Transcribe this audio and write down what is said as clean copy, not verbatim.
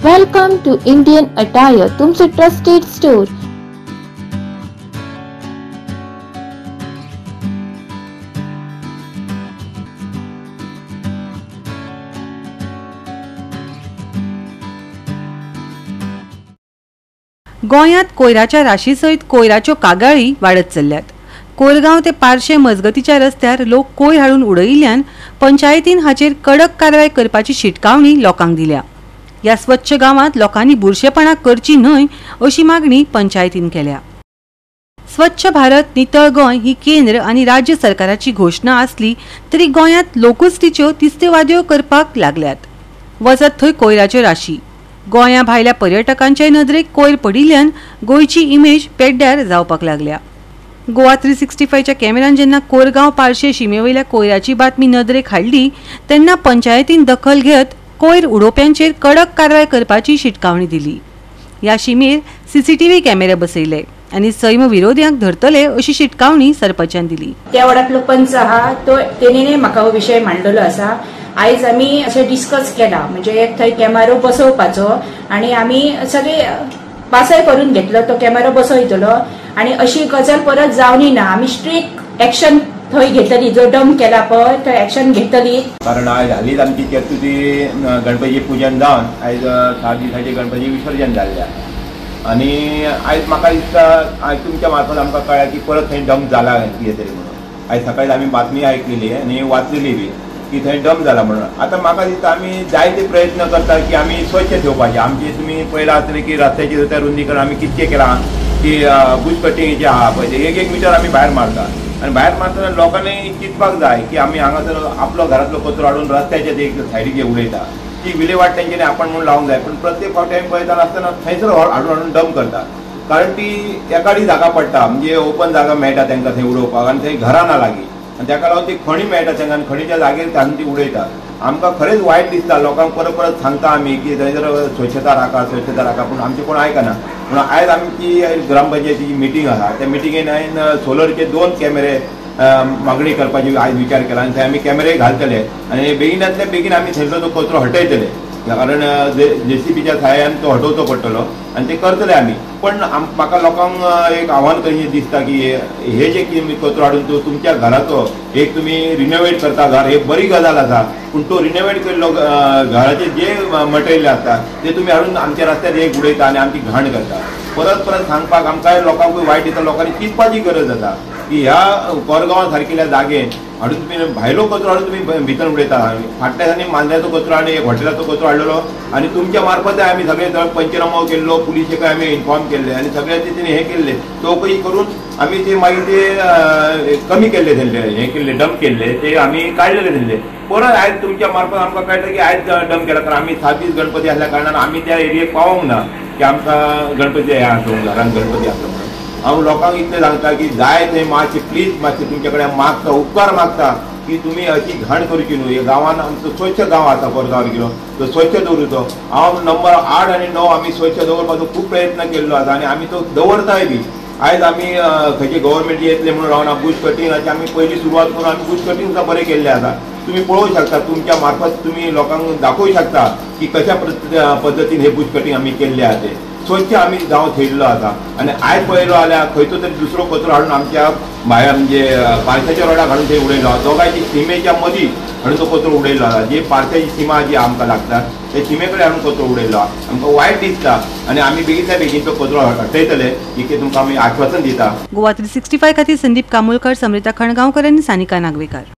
Welcome to Indian Attire, तुमचे trusted store. गोंयांत कोयराच्या राशी सयत कोयराच्यो कागाळी वाडत चल्ल्यात। कोरगांव ते पार्शे मजगतीच्या रस्त्यार लोक कोयर हाडून उडयिल्ल्यान पंचायतीन हाचेर कडक कारवाय करपाची शिटकावणी लोकांक दिल्या। ह्या स्वच्छ गांवांत लोकांनी बुरशेपणां करची न्हय अशी मागणी पंचायतीन केल्या। स्वच्छ भारत नितळ गोंय ही केंद्र आनी राज्य सरकाराची घोषणा आसली तरी गोंयांत लोकूच तिच्यो तिस्तेवाद्यो करपाक लागल्यात। वचत थंय कोयराच्यो राशी। गोंया भायल्या पर्यटकांच्या नदरेक कोयर पडिल्ल्यान गोंयची इमेज पेड्ड्यार जावपाक लागल्या। गोवा 365 च्या कॅमेरान जेन्ना कोरगांव पार्शे शिमेवयल्या कोयराची बातमी नदरेक हाडली तेन्ना पंचायतीन दखल घेत कोयर उडोवप्यांचेर कडक कारवाय करपाची शिटकावणी दिली। ह्या शिमेर सीसीटीव्ही कॅमेरे बसयले आनी सैम विरोध्यांक धरतले अशी शिटकावणी सरपंचान दिली। त्या वाड्यातलो पंच आहा तो तेणेने म्हाका हो विषय मांडलेलो आसा। आयज आमी अशें डिस्कस केला म्हणजे एक थंय कॅमेरो बसोवपाचो आनी आमी सगळे पासय करून घेतलो तो कॅमेरो बसयतलो आनी अशी गजाल परत जावनी ना। आमी स्ट्रिक्ट एक्शन थंय घेतली, जो डंप केला पळय थंय एक्शन घेतली। कारण आज हालींच आमची चतुर्थी गणपती पूजन जावन आयज 7 दिसांचे गणपती विसर्जन जाल्ल्या आनी आयज म्हाका दिसता आयज तुमच्या मार्फत आमकां कळ्ळें की परत थंय डंप जाला कितें तरी म्हणून। आयज सकाळी आमी बातमी आयकलेली आनी वाचलेली बी की थंय डंप जाला म्हणून। आतां म्हाका दिसता आमी जायते प्रयत्न करता की आमी स्वच्छ ठेवपाचे। आमची तुमी पळयलां आसतलें की रस्त्याची रस्त्यार रुंदीकरण आमी कितकें केलां की बुश कटिंगेचे आहा पळय ते 1-1 मिटर आमी भायर मारता आनी भायर मारतना लोकांनी चिंतपाक जाय की आमी हांगासर आपलो घरांतलो कचरो हाडून रस्त्याचे एक सायडीक उडयता। ती विलेवाट तेंच्यांनी आपण म्हणून लावंक जाय, पण प्रत्येक फावटी आमी पळयता आसतना थंयसर हाडून डंप करता। कारण ती एकाडी जागा पडटा म्हणजे ओपन जागा मेळटा तांकां थंय उडोवपाक आनी थंय घरां ना लागीं आनी ताका लागून ती खणी मेळटा तांकां आनी खणीच्या जागेर तांणी ती उडयता। आमकां खरेंच वायट दिसता, लोकांक परत परत सांगता आमी की थंयसर स्वच्छता राखा पूण आमचें कोण आयकना। पूण आयज आमची ग्रामपंचायतीची मिटींग आसा, त्या मिटींगेन हांवें सोलरचे 2 कॅमेरे मागणी करपाची आयज विचार केला आनी थंय आमी कॅमेरे घालतले आनी बेगिनांतल्या बेगीन आमी थंयसर तो कचरो हटयतले। कारण JCBच्या सहाय्यान तो हटोवचो पडटलो आनी ते करतले आमी। पण म्हाका लोकांक एक आव्हान कशें दिसता की हे जे कचरो हाडून तुमच्या घराचो एक तुमी रिनोवेट करता घर, हे बरी गजाल आसा, पूण तो रिनोवेट केल्लो घराचे जे मटेरियल आसता ते तुमी हाडून आमच्या रस्त्यार एक उडयता आनी आमची घाण करता। परत परत सांगपाक आमकां लोकांकूय वायट दिता, लोकांनी चिंतपाची गरज आसा की ह्या कोरगांवा सारकिल्ल्या जागेन हाडून तुमी भायलो कचरो हाडून तुमी भितर उडयता। फाटल्या दिसांनी मांद्र्याचो कचरो आनी एक हॉटेलाचो कचरो हाडलेलो आनी तुमच्या मार्फत आमी सगळे पंचनामो केल्लो, पुलिशेकाय आमी इन्फॉर्म केल्ले आनी सगळे तेणी हे केल्ले, चौकशी करून आमी ते मागीर ते कमी केल्ले थंयले, हे केल्ले डंप केल्ले ते आमी काडलेले थंयले। परत आयज तुमच्या मार्फत आमकां कळटा की आयज डंप केला, कारण आमी 7 दीस गणपती आसल्या कारणान आमी त्या एरियेक पावोंक ना की आमकां गणपती हे आसूं घरान गणपती आसूं म्हणून। हांव लोकांक इतलें सांगता की जाय थंय मातशें प्लीज मातशें तुमचे कडेन मागता, उपकार मागता की तुमी अशी घाण करची न्हू। हे गांवांत आमचो स्वच्छ गांव आसा कोरगांव गेलो तो स्वच्छ दवरूचो। हांव नंबर 8 आनी 9 आमी स्वच्छ दवरपाचो खूब प्रयत्न केल्लो आसा आनी आमी तो दवरताय बी। आयज आमी खंयचे गव्हर्मेंट येतले म्हणून रावन बुश कटिंगाची आमी पयली सुरवात करून आमी बुश कटिंग सुद्दां बरें केल्लें आसा। तुम्ही पळोवंक शकता, तुमच्या मार्फत तुम्ही लोकांक दाखोवंक शकता की कशा पद्दतीन हे बुश कटिंग आमी केल्ले आहा ते स्वच्छ आमी गांव थेयल्लो आसा। आनी आयज पळयलो जाल्यार खंयचो तरी दुसरो कचरो हाडून आमच्या भायर म्हणजे पार्श्याच्या रोडाक हाडून थंय उडयलो आहा। दोगांयची शिमेच्या मदीं हाडून तो कचरो उडयलो आहा, जी पार्श्याची सीमा जी आमकां लागता त्या शिमे कडेन हाडून कचरो उडयलो आहा। आमकां वायट दिसता आनी आमी बेगिनच्या बेगीन तो कचरो हटयतले ही तुमकां आमी आश्वासन दिता। गोवा 365 खातीर संदीप कामोलकर, समृता खणगांवकर आनी सानिका नागवेकर।